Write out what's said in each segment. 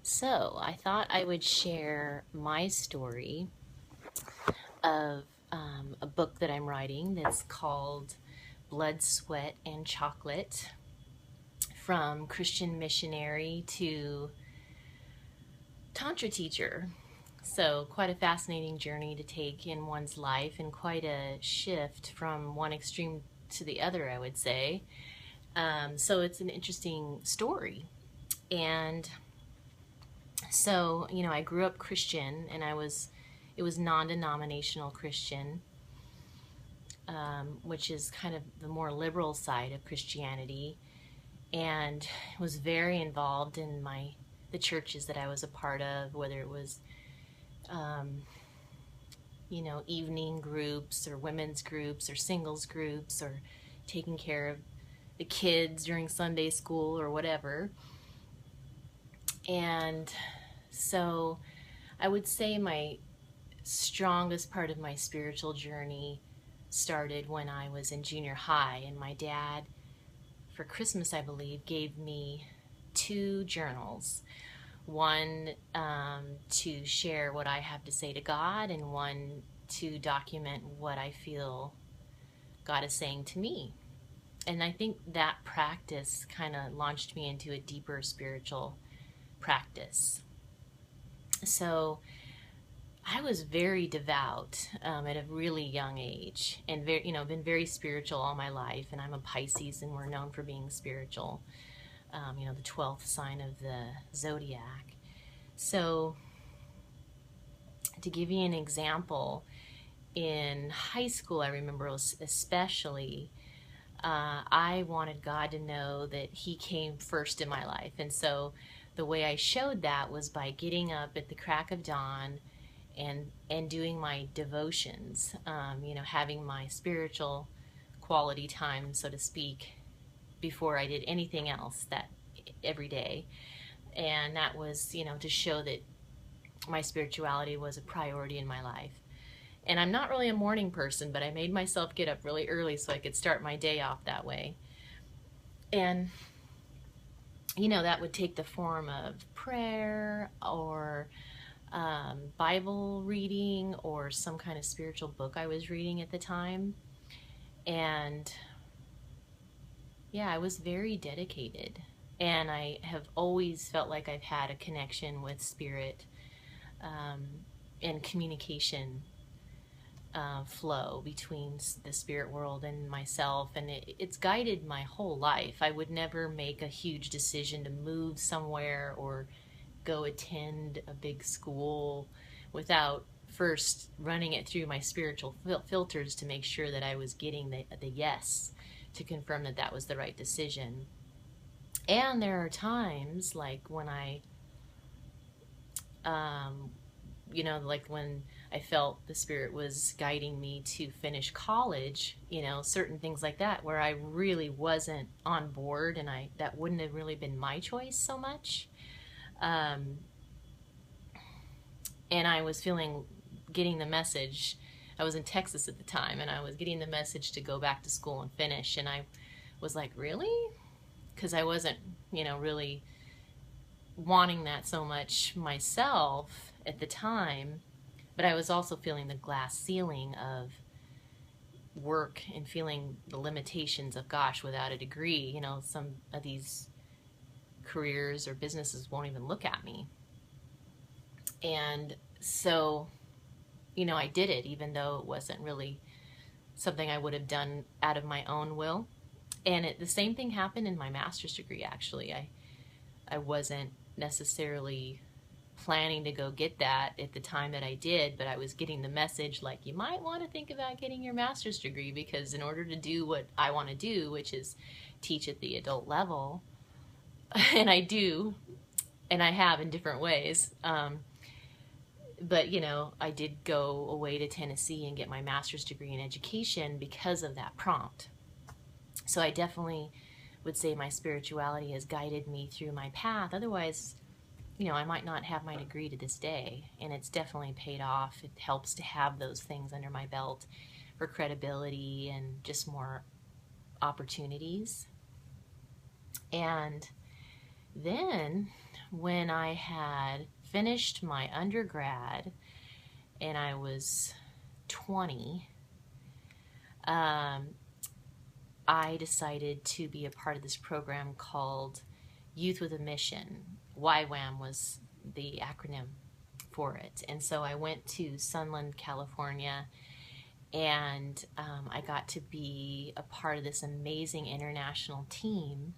So, I thought I would share my story of a book that I'm writing that's called Blood, Sweat, and Chocolate, from Christian missionary to Tantra teacher. So, quite a fascinating journey to take in one's life, and quite a shift from one extreme to the other, I would say. So, it's an interesting story. And so, I grew up Christian, and it was non-denominational Christian, which is kind of the more liberal side of Christianity, and was very involved in the churches that I was a part of, whether it was, um, evening groups or women's groups or singles groups or taking care of the kids during Sunday school or whatever. And so I would say my strongest part of my spiritual journey started when I was in junior high, and my dad, for Christmas, I believe, gave me two journals. One to share what I have to say to God, and one to document what I feel God is saying to me. And I think that practice kind of launched me into a deeper spiritual practice. So I was very devout at a really young age, and been very spiritual all my life. And I'm a Pisces, and we're known for being spiritual. The 12th sign of the zodiac. So, to give you an example, in high school, I remember especially, I wanted God to know that He came first in my life, and so the way I showed that was by getting up at the crack of dawn and doing my devotions, having my spiritual quality time, so to speak, before I did anything else that every day. And that was, to show that my spirituality was a priority in my life. And I'm not really a morning person, but I made myself get up really early so I could start my day off that way. And that would take the form of prayer or Bible reading or some kind of spiritual book I was reading at the time. And yeah, I was very dedicated. And I have always felt like I've had a connection with spirit, and communication flow between the spirit world and myself. And it's guided my whole life. I would never make a huge decision to move somewhere or go attend a big school without first running it through my spiritual filters to make sure that I was getting the yes, to confirm that that was the right decision. And there are times like when like when I felt the Spirit was guiding me to finish college, certain things like that, where I really wasn't on board, and that wouldn't have really been my choice so much. Um, and I was getting the message. I was in Texas at the time, and I was getting the message to go back to school and finish, and I was like, really? Because I wasn't, really wanting that so much myself at the time, but I was also feeling the glass ceiling of work and feeling the limitations of, gosh, without a degree, some of these careers or businesses won't even look at me. And so, I did it, even though it wasn't really something I would have done out of my own will. And the same thing happened in my master's degree, actually. I wasn't necessarily planning to go get that at the time that I did, but I was getting the message, like, you might want to think about getting your master's degree, because in order to do what I want to do, which is teach at the adult level, and I do, and I have in different ways, but I did go away to Tennessee and get my master's degree in education because of that prompt. So I definitely would say my spirituality has guided me through my path. Otherwise, I might not have my degree to this day, and it's definitely paid off. It helps to have those things under my belt for credibility and just more opportunities. And then when I had finished my undergrad and I was 20, um, I decided to be a part of this program called Youth with a Mission. YWAM was the acronym for it. And so I went to Sunland, California, and I got to be a part of this amazing international team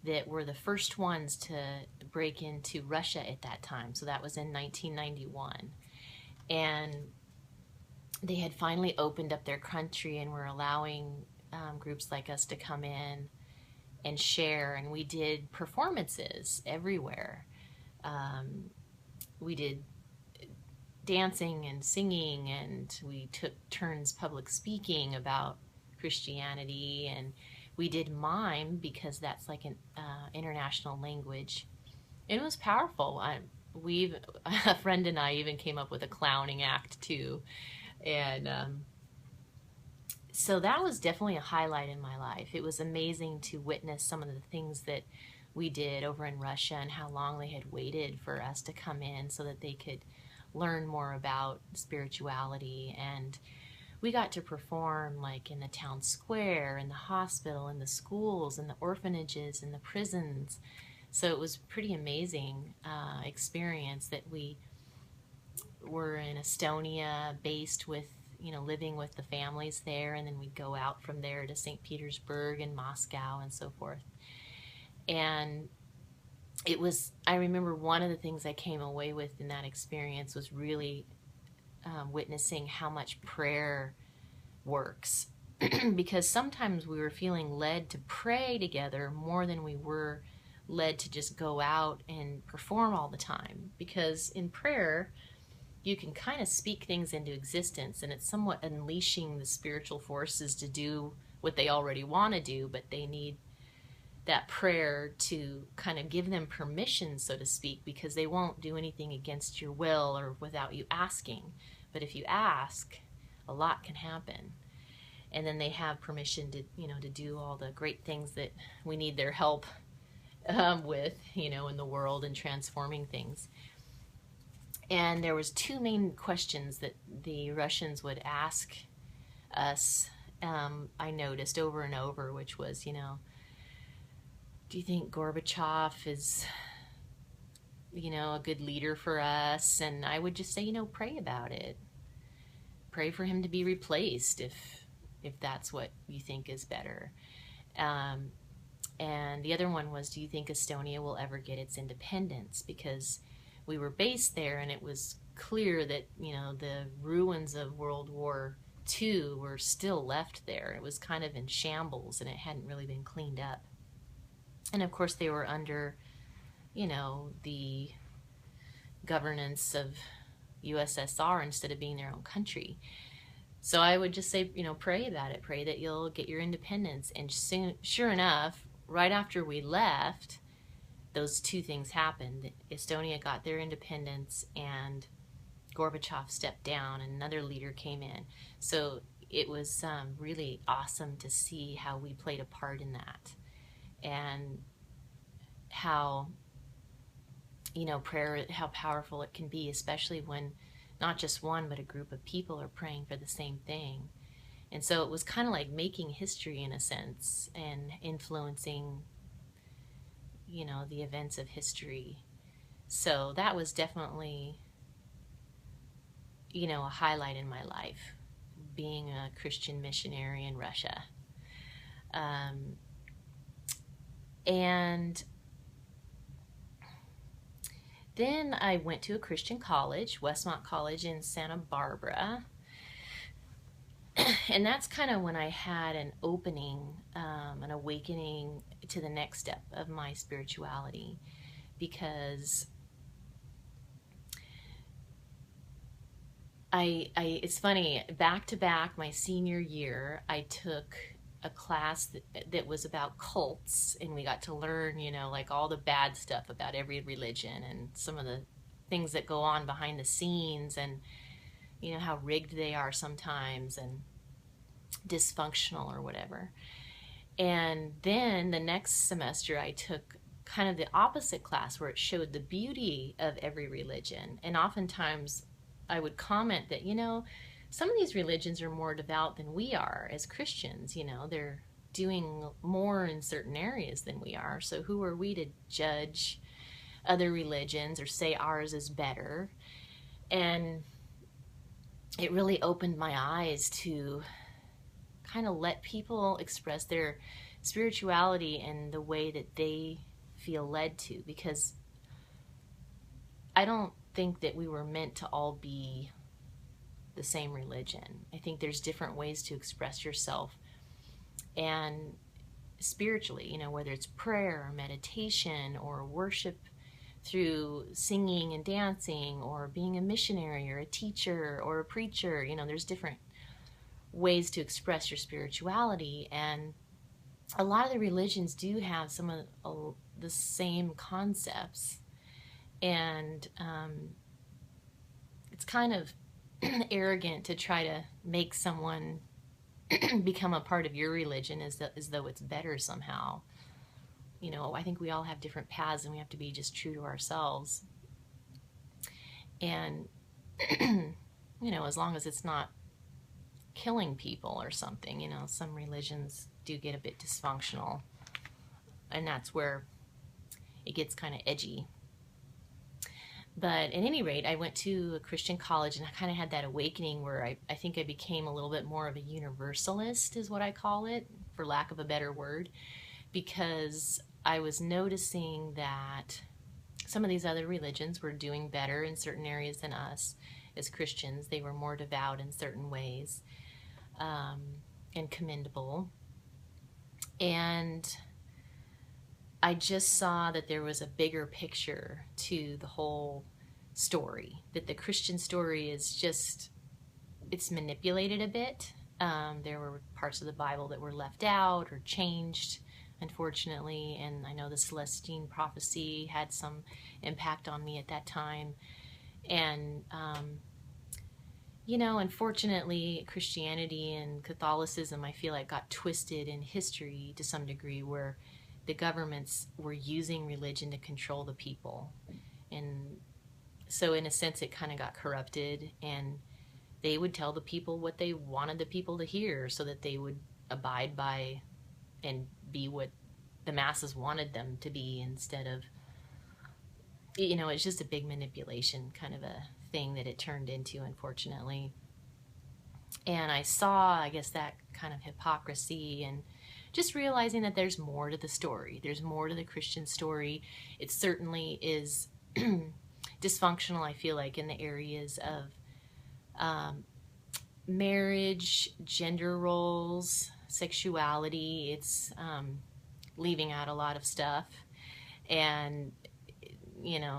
that were the first ones to break into Russia at that time. So that was in 1991. And they had finally opened up their country and were allowing groups like us to come in and share. And we did performances everywhere. We did dancing and singing, and we took turns public speaking about Christianity, and we did mime because that's like an international language. It was powerful. A friend and I even came up with a clowning act too, and so that was definitely a highlight in my life. It was amazing to witness some of the things that we did over in Russia and how long they had waited for us to come in so that they could learn more about spirituality. And we got to perform like in the town square, in the hospital, in the schools, in the orphanages, in the prisons. So it was pretty amazing experience that we were in Estonia, based with, living with the families there, and then we'd go out from there to St. Petersburg and Moscow and so forth. And I remember one of the things I came away with in that experience was really witnessing how much prayer works. Because sometimes we were feeling led to pray together more than we were led to just go out and perform all the time. Because in prayer, you can kind of speak things into existence, and it's somewhat unleashing the spiritual forces to do what they already want to do, but they need that prayer to kind of give them permission, so to speak, because they won't do anything against your will or without you asking. But if you ask, a lot can happen. And then they have permission to, to do all the great things that we need their help with, in the world and transforming things. And there was two main questions that the Russians would ask us, I noticed over and over, which was, do you think Gorbachev is, a good leader for us? And I would just say, pray about it. Pray for him to be replaced if that's what you think is better. And the other one was, do you think Estonia will ever get its independence? Because we were based there, and it was clear that, the ruins of World War II were still left there. It was kind of in shambles, and it hadn't really been cleaned up. And of course they were under, the governance of USSR instead of being their own country. So I would just say, pray about it. Pray that you'll get your independence. And sure enough, right after we left, those two things happened. Estonia got their independence, and Gorbachev stepped down, and another leader came in. So it was really awesome to see how we played a part in that. And how, prayer, how powerful it can be, especially when not just one, but a group of people are praying for the same thing. And so it was kind of like making history in a sense, and influencing, the events of history. So that was definitely, a highlight in my life, being a Christian missionary in Russia. And then I went to a Christian college, Westmont College in Santa Barbara. And that's kind of when I had an opening, an awakening to the next step of my spirituality. Because it's funny, back to back, my senior year, I took a class that was about cults, and we got to learn, like all the bad stuff about every religion and some of the things that go on behind the scenes, and how rigged they are sometimes and dysfunctional or whatever. And then the next semester I took kind of the opposite class where it showed the beauty of every religion. And oftentimes I would comment that, some of these religions are more devout than we are as Christians. They're doing more in certain areas than we are. So who are we to judge other religions or say ours is better? And it really opened my eyes to kind of let people express their spirituality in the way that they feel led to, because I don't think that we were meant to all be the same religion. I think there's different ways to express yourself, and spiritually, whether it's prayer or meditation or worship through singing and dancing, or being a missionary or a teacher or a preacher. There's different ways to express your spirituality, and a lot of the religions do have some of the same concepts, and it's kind of arrogant to try to make someone become a part of your religion as though it's better somehow. I think we all have different paths, and we have to be just true to ourselves. And, as long as it's not killing people or something, some religions do get a bit dysfunctional. And that's where it gets kind of edgy. But at any rate, I went to a Christian college, and I kind of had that awakening where I think I became a little bit more of a universalist, is what I call it, for lack of a better word, because I was noticing that some of these other religions were doing better in certain areas than us as Christians. They were more devout in certain ways, and commendable. And I just saw that there was a bigger picture to the whole story, that the Christian story is just, it's manipulated a bit. There were parts of the Bible that were left out or changed, unfortunately, and I know the Celestine prophecy had some impact on me at that time. And, unfortunately, Christianity and Catholicism, I feel like, got twisted in history to some degree, where the governments were using religion to control the people. And so in a sense it kind of got corrupted, and they would tell the people what they wanted the people to hear so that they would abide by and be what the masses wanted them to be, instead of, it's just a big manipulation kind of a thing that it turned into, unfortunately. And I saw, I guess, that kind of hypocrisy, and just realizing that there's more to the story. There's more to the Christian story. It certainly is dysfunctional, I feel like, in the areas of marriage, gender roles, sexuality. It's leaving out a lot of stuff, and,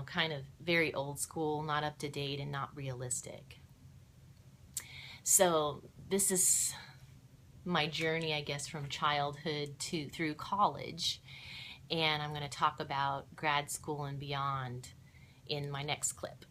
kind of very old school, not up to date, and not realistic. So this is my journey, I guess, from childhood through college, and I'm going to talk about grad school and beyond in my next clip.